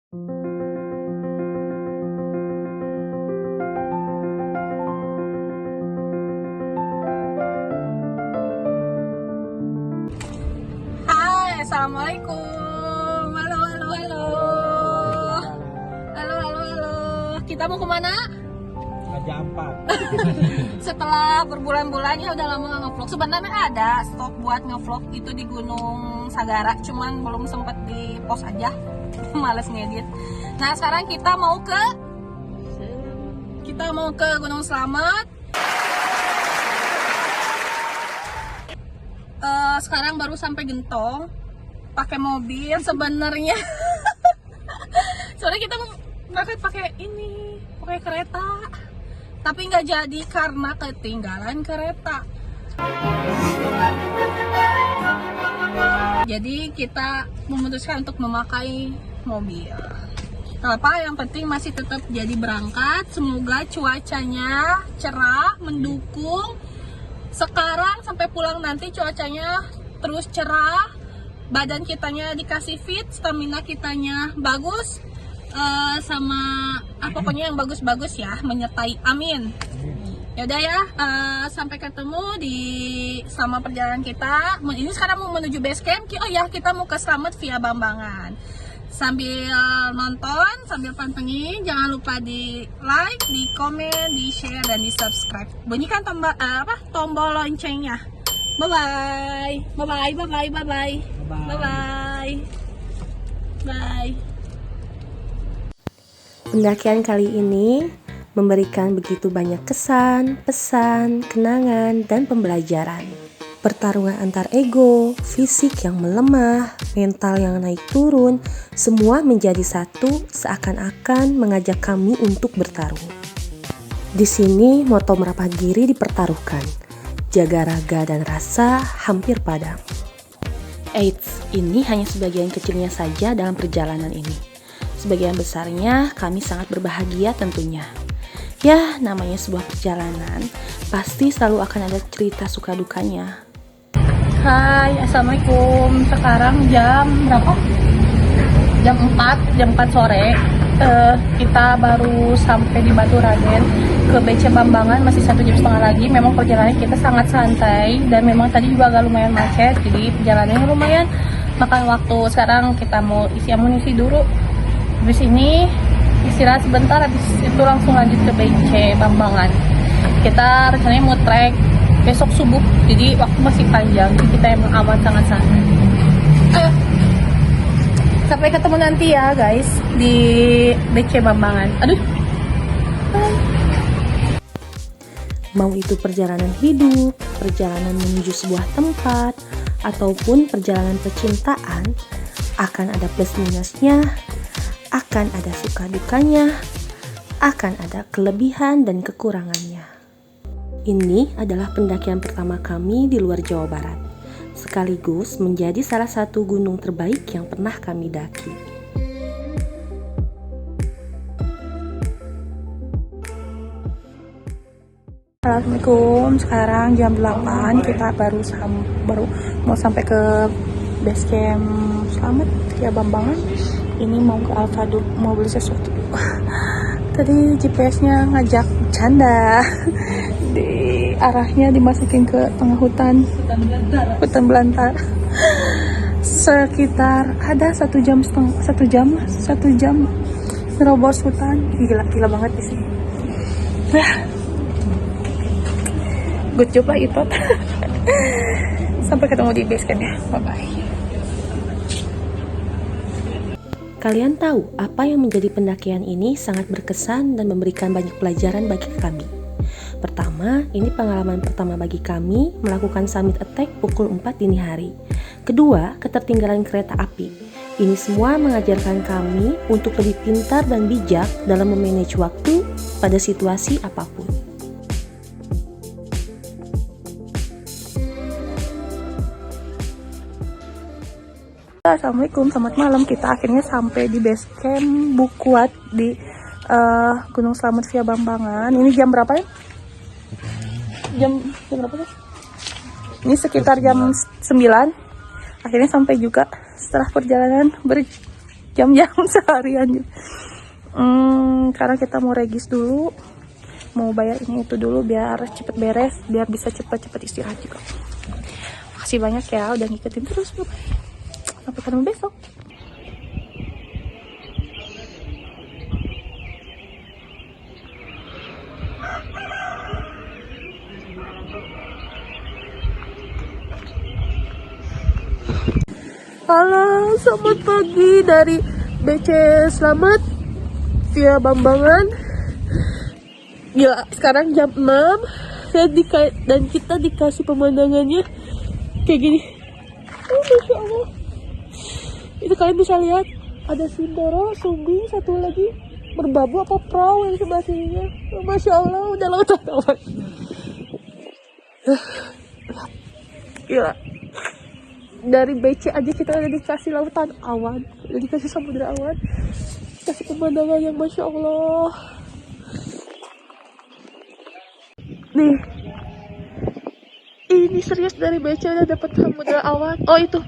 Hai, assalamualaikum. Halo, halo, halo. Halo, halo, halo. Kita mau kemana? Raja Ampat. Setelah berbulan-bulan ya udah lama nggak ngevlog. Sebenarnya ada stok buat ngevlog itu di Gunung Sagara, cuman belum sempet di post aja. Males ngedit. Nah, sekarang kita mau ke Gunung Slamet. Sekarang baru sampai Gentong pakai mobil sebenarnya. Soalnya kita mau berangkat pakai kereta, tapi nggak jadi karena ketinggalan kereta. Jadi kita memutuskan untuk memakai mobil. Apa yang penting masih tetap jadi berangkat. Semoga cuacanya cerah, mendukung. Sekarang sampai pulang nanti cuacanya terus cerah, badan kitanya dikasih fit, stamina kitanya bagus, sama pokoknya yang bagus-bagus ya, menyertai, amin. Yaudah ya, sampai ketemu sama perjalanan kita. Ini sekarang mau menuju base camp. Oh ya, kita mau ke Slamet via Bambangan. Sambil nonton, sambil pantengin, jangan lupa di like, di komen, di share, dan di subscribe. Bunyikan tombol loncengnya. Bye bye, bye bye, bye bye, bye bye, bye bye, bye. Pendakian kali ini memberikan begitu banyak kesan, pesan, kenangan, dan pembelajaran. Pertarungan antar ego, fisik yang melemah, mental yang naik turun, semua menjadi satu seakan-akan mengajak kami untuk bertarung. Di sini moto Merapagiri dipertaruhkan, jaga raga dan rasa hampir padam. Eits, ini hanya sebagian kecilnya saja dalam perjalanan ini. Sebagian besarnya kami sangat berbahagia tentunya. Ya, namanya sebuah perjalanan, pasti selalu akan ada cerita suka dukanya. Hai, assalamualaikum. Sekarang jam berapa? Jam 4 sore. Kita baru sampai di Batu Raden. Ke BC Bambangan masih 1,5 jam lagi. Memang perjalanan kita sangat santai dan memang tadi juga agak lumayan macet. Jadi perjalanannya lumayan makan waktu. Sekarang kita mau isi amunisi dulu. Habis ini istirahat sebentar, habis itu langsung lanjut ke BC Bambangan. Kita rencananya mau trek besok subuh, jadi waktu masih panjang, jadi kita emang aman sangat santai. Sampai ketemu nanti ya guys di BC Bambangan. Aduh. Mau itu perjalanan hidup, perjalanan menuju sebuah tempat, ataupun perjalanan percintaan, akan ada plus minusnya, akan ada suka dukanya, akan ada kelebihan dan kekurangannya. Ini adalah pendakian pertama kami di luar Jawa Barat, sekaligus menjadi salah satu gunung terbaik yang pernah kami daki. Assalamualaikum, sekarang jam 8, kita baru mau sampai ke base camp Slamet via Bambangan. Ini mau ke Alfaduk, mau beli sesuatu. Tadi GPS-nya ngajak canda. Di arahnya dimasukin ke tengah hutan belantara. Sekitar ada 1 jam nerobos hutan. Gila banget di sini. Good job lah Itot. Sampai ketemu di base camp ya. Bye bye. Kalian tahu apa yang menjadi pendakian ini sangat berkesan dan memberikan banyak pelajaran bagi kami. Pertama, ini pengalaman pertama bagi kami melakukan summit attack pukul 4 dini hari. Kedua, ketertinggalan kereta api. Ini semua mengajarkan kami untuk lebih pintar dan bijak dalam memanage waktu pada situasi apapun. Assalamualaikum, selamat malam. Kita akhirnya sampai di base camp Bukuat di Gunung Slamet via Bambangan. Ini jam berapa ya? Jam berapa ya? Ini sekitar jam 9. Akhirnya sampai juga setelah perjalanan jam-jam seharian. Karena kita mau regis dulu, mau bayar ini itu dulu biar cepet beres, biar bisa cepet-cepet istirahat juga. Makasih banyak ya udah ngikutin terus. Sampai ketemu besok. Halo, selamat pagi dari BC Selamat via Bambangan. Gila, sekarang jam 6 dan kita dikasih pemandangannya kayak gini. Oh, Masya Allah. Itu kalian bisa lihat ada Sindoro, Sumbi, satu lagi Merbabu apa perahu yang sebelah sininya. Oh, Masya Allah, udah lautan awan. Gila. Dari BC aja kita udah dikasih lautan awan, udah dikasih samudra awan, kasih pemandangan yang Masya Allah. Nih, ini serius dari BC udah dapat samudra awan. Oh itu,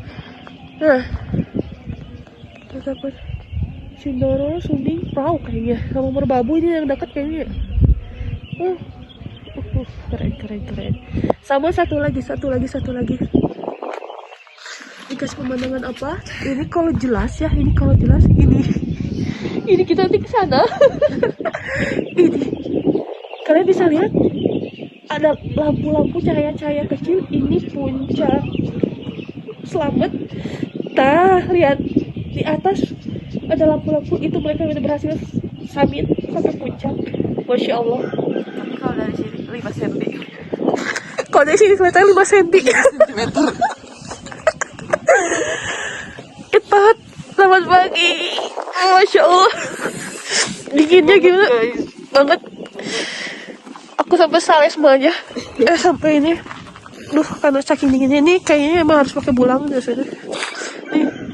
nah, udah dapat Sindoro, Sumbi, perahu kayaknya, sama Merbabu ini yang dekat kayaknya. Keren. Sama satu lagi. Dikasih pemandangan apa? Ini kalau jelas ya, ini kita nanti ke sana. Ini kalian bisa lihat ada lampu-lampu cahaya-cahaya kecil. Ini puncak Selamat. Nah, lihat di atas ada lampu-lampu itu, mereka udah berhasil summit sampai puncak. Masya Allah. Tapi kalau dari sini 5 cm. Kalau dari sini kelihatan 5 cm. Cepat, selamat pagi. Masya Allah, dinginnya gimana banget. Aku sampai salah semuanya. Sampai ini, karena saking dinginnya ini kayaknya emang harus pakai bulang biasanya.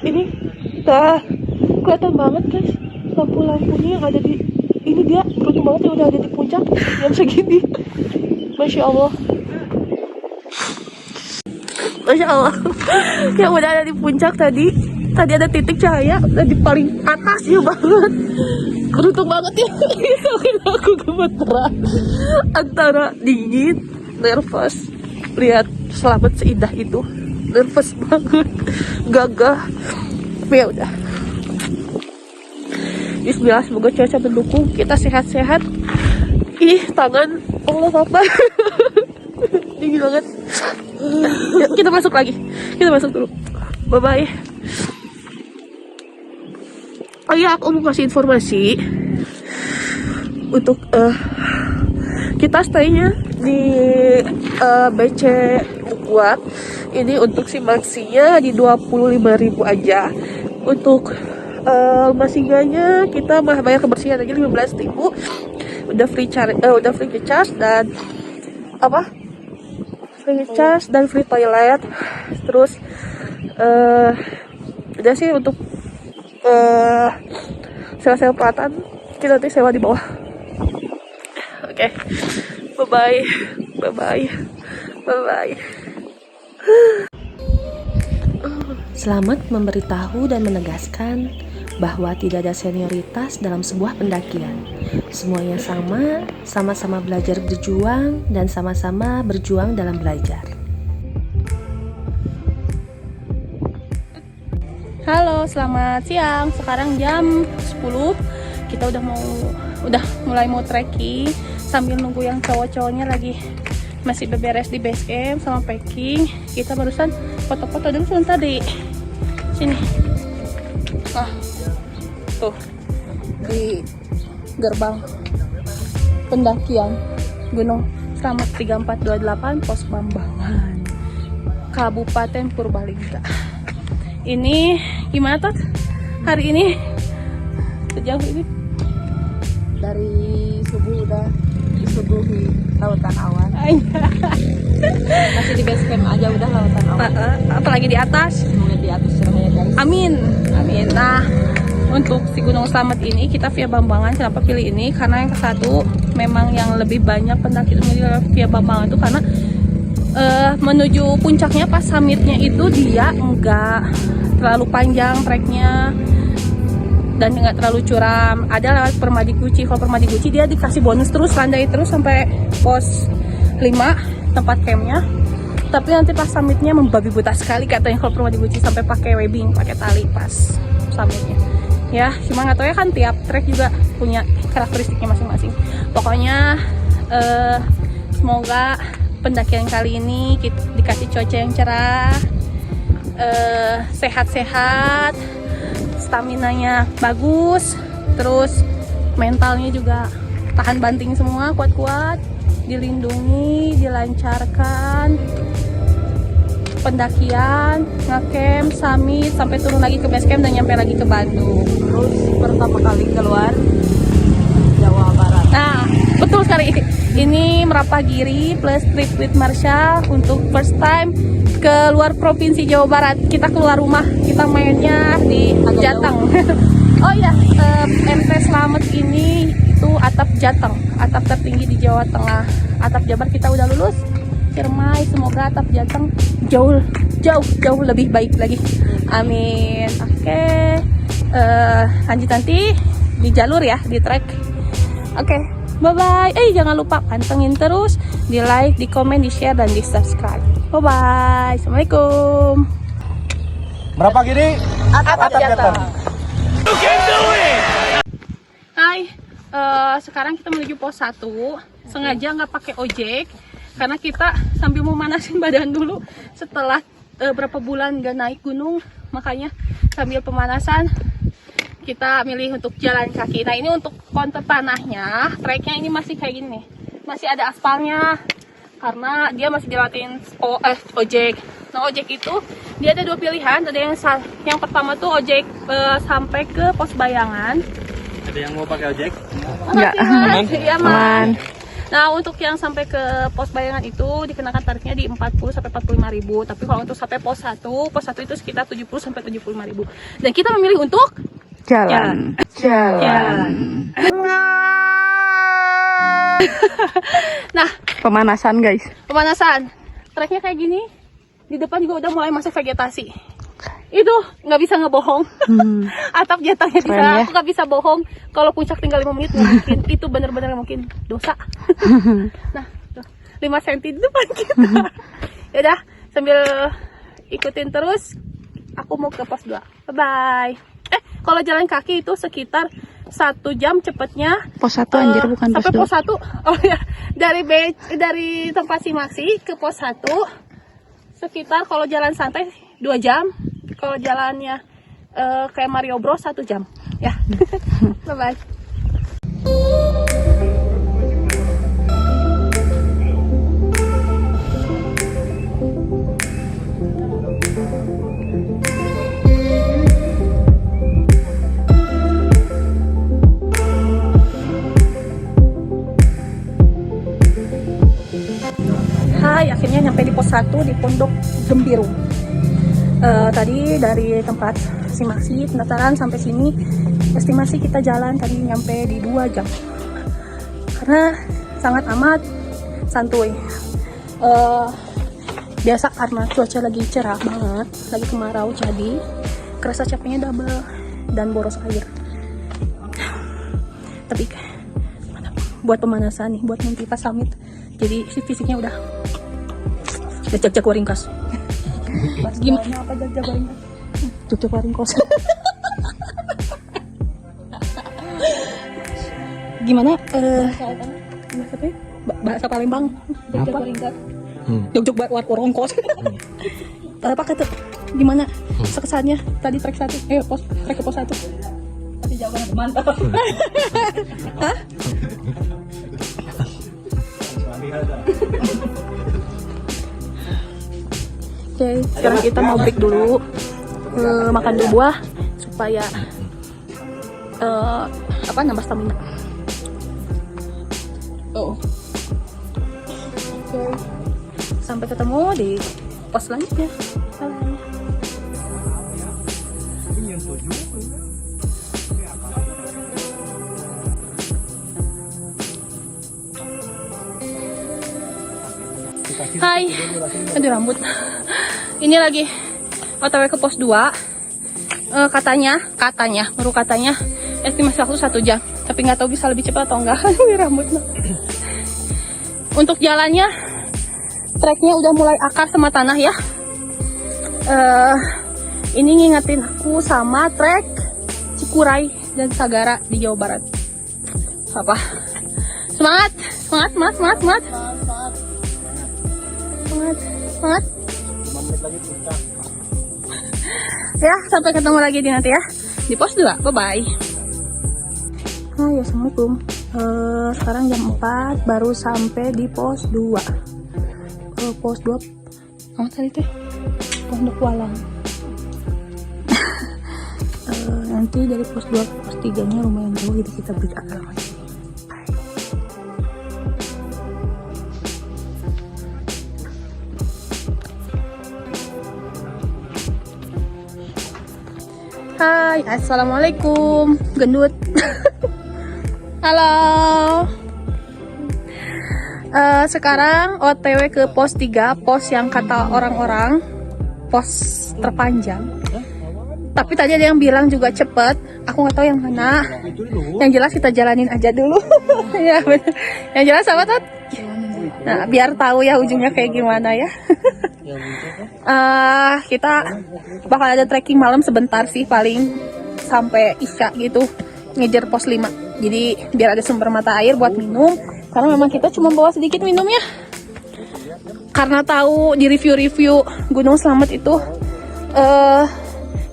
Ini, kelihatan banget guys, lampu-lampunya yang ada di ini. Dia beruntung banget yang udah ada di puncak jam segini. Masya Allah. Masya Allah, yang udah ada di puncak tadi ada titik cahaya di paling atasnya banget. Beruntung banget ya. Soalnya aku gemeteran antara dingin, nervous. Lihat Selamat seindah itu, nervous banget, gagah. Tapi ya udah. Bismillah, semoga cuaca mendukung, kita sehat-sehat. Tangan Allah apa? Dingin banget. Yuk, kita masuk dulu. Bye bye. Oh iya, aku mau kasih informasi untuk kita stay-nya di BC Bukuat. Ini untuk si maksinya di 25.000 aja. Untuk masinganya kita bayar kebersihan aja 15.000. Udah free charge dan free charge dan free toilet. Terus udah sih untuk sewa pelatan kita nanti sewa di bawah. Oke. Bye bye. Selamat memberitahu dan menegaskan bahwa tidak ada senioritas dalam sebuah pendakian. Semuanya sama-sama belajar berjuang dan sama-sama berjuang dalam belajar. Halo, selamat siang. Sekarang jam 10. Kita udah mulai mau trekking sambil nunggu yang cowok-cowoknya lagi masih beberes di base camp sama packing. Kita barusan foto-foto dulu sebentar di sini. Tuh di gerbang pendakian Gunung Selamat 3428 Pos Bambangan, Kabupaten Purbalingga. Ini gimana tuh hari ini? Sejauh ini Dari subuh udah disuguhi lautan awan. Masih di base camp aja udah lautan awan. Apalagi di atas. Semoga di atas cerah ya guys. Amin. Nah, untuk si Gunung Selamat ini kita via Bambangan. Kenapa pilih ini? Karena yang satu memang yang lebih banyak pendaki via Bambangan itu karena menuju puncaknya pas summitnya itu dia enggak terlalu panjang treknya. dan nggak terlalu curam. Ada lewat Permadi Gucci. Kalau Permadi Gucci dia dikasih bonus terus, landai terus sampai pos 5 tempat campnya. Tapi nanti pas summitnya membabi buta sekali katanya kalau Permadi Gucci, sampai pakai webbing, pakai tali pas summitnya. Ya, cuma nggak tahu ya, kan tiap trek juga punya karakteristiknya masing-masing. Pokoknya semoga pendakian kali ini dikasih cuaca yang cerah, sehat-sehat, staminanya bagus, terus mentalnya juga tahan banting semua, kuat-kuat, dilindungi, dilancarkan pendakian, ngecamp, summit, sampai turun lagi ke base camp dan nyampe lagi ke Bandung. Terus pertama kali keluar Jawa Barat. Nah, betul sekali. Ini Merapagiri plus trip with Marsha untuk first time keluar provinsi Jawa Barat. Kita keluar rumah, kita mainnya di Jateng. Oh iya, MT Slamet ini itu atap Jateng, atap tertinggi di Jawa Tengah. Atap Jabar kita udah lulus. Ciremai, semoga atap Jateng jauh lebih baik lagi. Amin. Oke. Lanjut nanti di jalur ya, di trek. Oke. Bye bye. Jangan lupa pantengin terus, di like, di komen, di share, dan di subscribe. Bye bye. Assalamualaikum. Berapa gini? Atap Jateng. Hai. Sekarang kita menuju pos 1. Sengaja nggak pakai ojek karena kita sambil memanasin badan dulu setelah berapa bulan nggak naik gunung, makanya sambil pemanasan kita milih untuk jalan kaki. Nah, ini untuk kontur tanahnya, treknya ini masih kayak gini nih, masih ada aspalnya karena dia masih dilawatin ojek. Nah, ojek itu dia ada 2 pilihan. Ada yang pertama tuh ojek sampai ke pos Bayangan. Ada yang mau pakai ojek? Enggak, aman. Iya, Aman. Nah, untuk yang sampai ke pos Bayangan itu dikenakan tarifnya di 40 sampai 45.000. Tapi kalau untuk sampai pos 1 itu sekitar 70 sampai 75.000. Dan kita memilih untuk Jalan. Nah, Pemanasan guys. pemanasan. Treknya kayak gini. Di depan juga udah mulai masuk vegetasi. Itu nggak bisa ngebohong. Atap Jatengnya bisa, Keren ya. aku nggak bisa bohong. Kalau puncak tinggal 5 menit nggak mungkin. Itu bener-bener nggak mungkin, dosa. Nah, tuh, 5 cm di depan kita. Yaudah, sambil ikutin terus, aku mau ke pos 2. Bye-bye. Kalau jalan kaki itu sekitar 1 jam cepatnya. Pos 1 anjir, bukan pos sampai 2. pos 1. Oh ya, dari tempat Simaksi ke pos 1 sekitar kalau jalan santai 2 jam. Kalau jalannya kayak Mario Bros 1 jam. Ya. Bye bye. Hai, akhirnya nyampe di pos 1 di Pondok Gembiru. Tadi dari tempat Simaksi pendaftaran sampai sini estimasi kita jalan tadi nyampe di 2 jam karena sangat amat santuy. Biasa karena cuaca lagi cerah banget, lagi kemarau, jadi kerasa capeknya double dan boros air. Tapi buat pemanasan nih, buat nanti pas summit, jadi fisiknya udah jago ringkas. Gimana apa jago ringkas? Jago ringkas. Gimana? Bahasa Palembang. Jago ringkas. Jog warung kos. Apa kata? Gimana? Sekesannya tadi trek 1, trek ke pos 1. Tapi jawabannya mantap. Hah? Oke, sekarang kita mau break dulu, makan dulu buah supaya nambah stamina. Oke, sampai ketemu di pos selanjutnya. Bye. Hai, aduh rambut. Ini lagi OTW ke pos 2. katanya estimasi waktu 1 jam, tapi nggak tahu bisa lebih cepat atau enggak. Rambutnya. Untuk jalannya, treknya udah mulai akar sama tanah ya. Ini ngingetin aku sama trek Cikuray dan Sagara di Jawa Barat. Apa? Semangat. Ya, sampai ketemu lagi di nanti ya di pos 2. Bye bye. Hai, assalamualaikum. Sekarang jam 4 baru sampai di pos 2. Pos 2 tadi teh Pondok Walang. Nanti dari pos 2 ke pos 3 nya lumayan jauh, jadi kita beri akal lagi. Hai, assalamualaikum, gendut. Halo. Sekarang OTW ke pos 3, pos yang kata orang-orang pos terpanjang. Tapi tadi ada yang bilang juga cepet, aku nggak tahu yang mana. Yang jelas kita jalanin aja dulu. Ya bener. Yang jelas apa Tot? Nah, biar tahu ya ujungnya kayak gimana ya. Kita bakal ada trekking malam sebentar sih, paling sampai isya gitu, ngejar pos 5. Jadi biar ada sumber mata air buat minum, karena memang kita cuma bawa sedikit minumnya. Karena tahu di review-review Gunung Slamet itu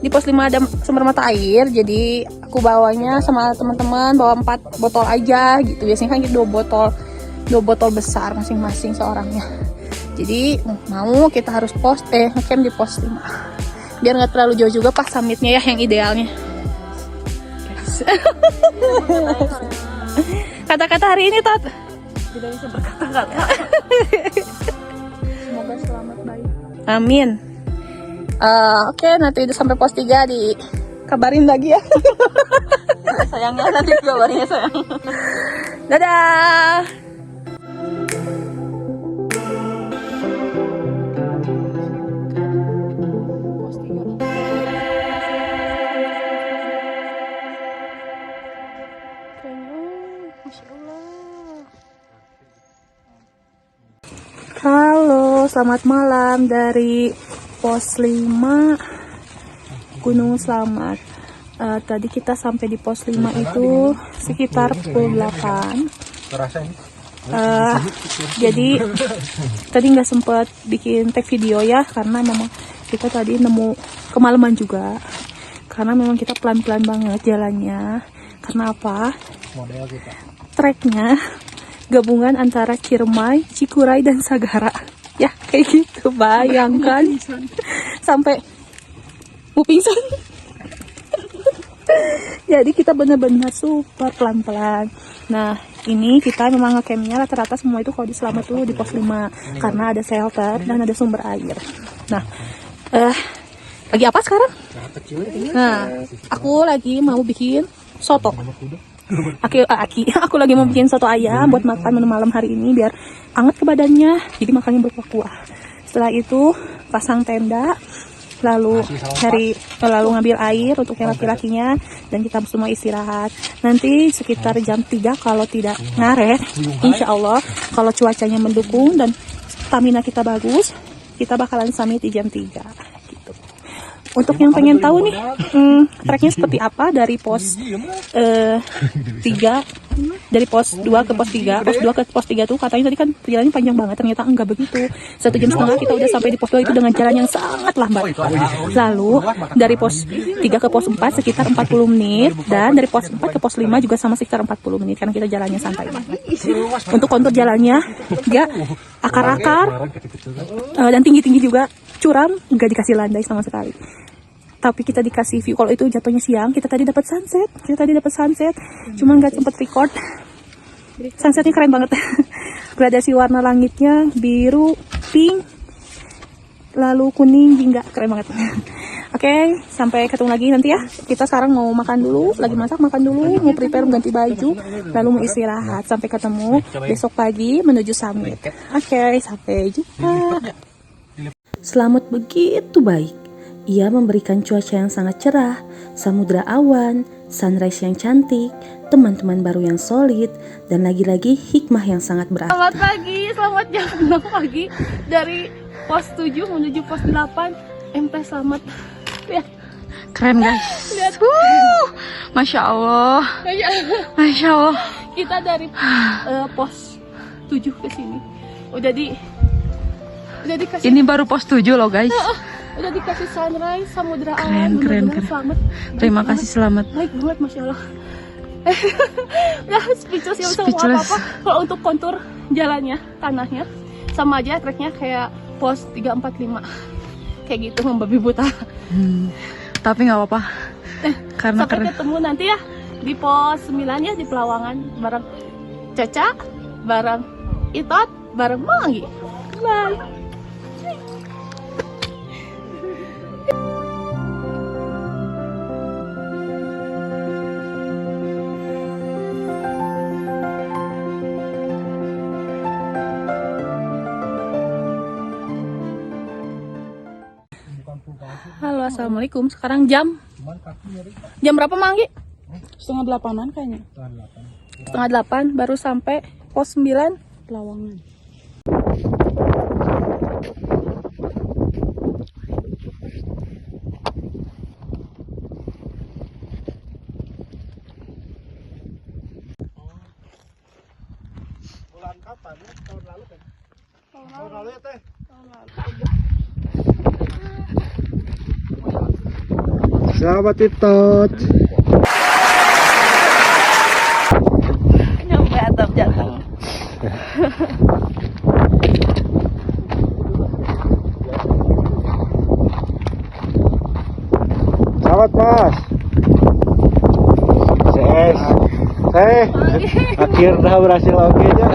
di pos 5 ada sumber mata air, jadi aku bawanya sama teman-teman bawa 4 botol aja gitu. Biasanya kan 2 botol besar masing-masing seorangnya. Jadi mau kita harus ngecamp di pos 5 biar nggak terlalu jauh juga pas summitnya ya, yang idealnya. Kata-kata hari ini Tot? Tidak bisa berkata-kata. Semoga selamat baik. Amin. Oke, nanti udah sampai pos 3 dikabarin lagi ya. Sayangnya nanti kabarin ya sayang. Dadah. Halo, selamat malam dari pos 5 Gunung Slamet. Tadi kita sampai di pos 5 itu sekitar pukul 8. Jadi tadi nggak sempat bikin tag video ya, karena memang kita tadi nemu kemalaman juga. Karena memang kita pelan-pelan banget jalannya. Karena apa? Treknya gabungan antara Ciremai, Cikuray, dan Sagara. Ya, kayak gitu. Bayangkan. Sampai mau pingsan. Jadi kita benar-benar super pelan-pelan. Nah, ini kita memang ngecampnya rata-rata semua itu kalau di Slamet tuh di pos 5. Karena ada shelter dan ada sumber air. Nah, lagi apa sekarang? Nah, aku lagi mau bikin soto. Aku lagi mau bikin soto ayam buat makan menu malam hari ini biar anget ke badannya, jadi makannya berkuah-kuah. Setelah itu pasang tenda, lalu ngambil air untuk yang laki-lakinya, dan kita semua istirahat. Nanti sekitar jam 3 kalau tidak ngaret, insya Allah kalau cuacanya mendukung dan stamina kita bagus, kita bakalan summit di jam 3 gitu. Untuk yang pengen tahu nih treknya seperti apa dari pos 3, dari pos 2 ke pos 3. Pos 2 ke pos 3 tuh katanya tadi kan perjalanannya panjang banget, ternyata enggak begitu. 1 jam setengah kita udah sampai di pos 2 itu dengan jalan yang sangat lambat. Lalu dari pos 3 ke pos 4 sekitar 40 menit, dan dari pos 4 ke pos 5 juga sama sekitar 40 menit karena kita jalannya santai. Untuk kontur jalannya enggak akar-akar dan tinggi-tinggi juga, curam, enggak dikasih landai sama sekali. Tapi kita dikasih view. Kalau itu jatuhnya siang, kita tadi dapat sunset. Cuma nggak sempat record. Sunsetnya keren banget. Gradasi warna langitnya biru, pink, lalu kuning, hingga keren banget. Oke, sampai ketemu lagi nanti ya. Kita sekarang mau makan dulu, lagi masak, makan dulu, mau prepare ganti baju, lalu mau istirahat. Sampai ketemu besok pagi menuju summit. Oke, sampai jumpa. Slamet begitu baik. Ia memberikan cuaca yang sangat cerah, samudra awan, sunrise yang cantik, teman-teman baru yang solid, dan lagi-lagi hikmah yang sangat berarti. Selamat pagi, selamat jam 6 pagi dari pos 7 menuju pos 8. MT selamat. Lihat. Keren guys. Lihat. Masya Allah. Masya Allah. Kita dari pos 7 ke sini. Udah dikasih. Ini baru pos 7 loh guys. Udah dikasih sunrise, samudra Keren, awan. keren, Bener-bener keren. selamat. Terima kasih, selamat. Baik banget, Masya Allah. Udah speechless ya, bisa ngomong Speechless. apa-apa. Kalau untuk kontur jalannya, tanahnya, sama aja treknya kayak pos 345. Kayak gitu, membabi buta. Tapi nggak apa-apa. Karena Sampai keren. ketemu nanti ya di pos 9 ya, di Pelawangan. Bareng Caca, bareng Itot, bareng Mangi. Bye. Halo, assalamualaikum. Sekarang jam berapa, Manggi? Setengah 8-an kayaknya. Setengah 8, baru sampai pos 9 Pelawangan. Bulan kapan ya? Tahun lalu kan? Tahun lalu ya teh? Selamat Itot. Nyampe atap jatuh. Selamat Mas. Akhirnya berhasil oke nya.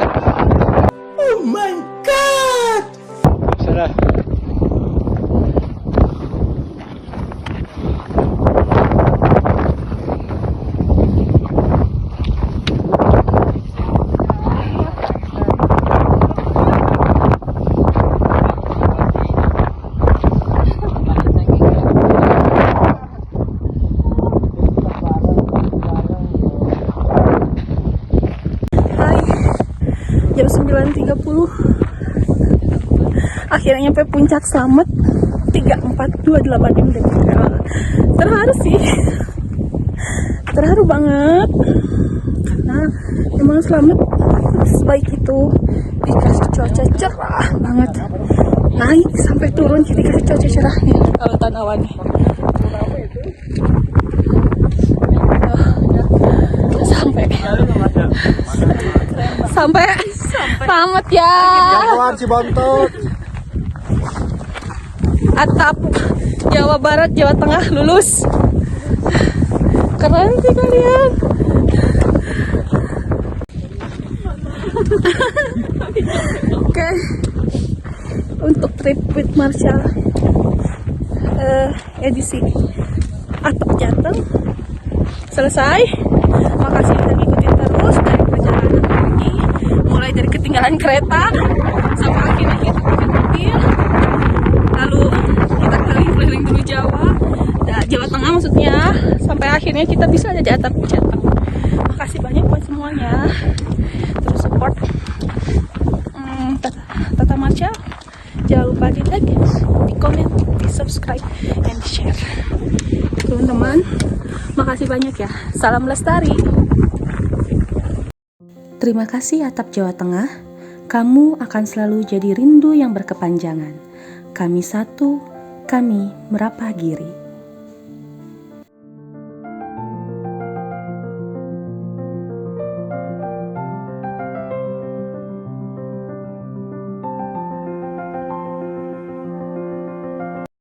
Oh my god. Sudah. Jam 9.30 akhirnya nyampe puncak selamat. 3428 mdp. Terharu sih, terharu banget karena emang selamat sebaik itu, dikasih cuaca cerah banget, naik sampai turun dikasih cuaca cerah nih, lautan awannya. Sampai selamat ya. Jagoan si Bontot. Atap Jawa Barat, Jawa Tengah lulus. Keren sih kalian. Oke. Untuk trip with Marshall edisi Atap Jateng selesai. Makasih udah ngikutin terus dari perjalanan pagi, mulai dari ketinggalan kereta sampai akhirnya kita pakai mobil. Lalu kita keliling-keliling dulu Jawa Tengah maksudnya, sampai akhirnya kita bisa ada di Atap Jateng. Makasih banyak buat semuanya, terus support Tata Marshall. Jangan lupa di like, di komen, di subscribe, and share. Teman-teman, makasih banyak ya. Salam lestari. Terima kasih Atap Jawa Tengah, kamu akan selalu jadi rindu yang berkepanjangan. Kami satu, kami Merapah Giri.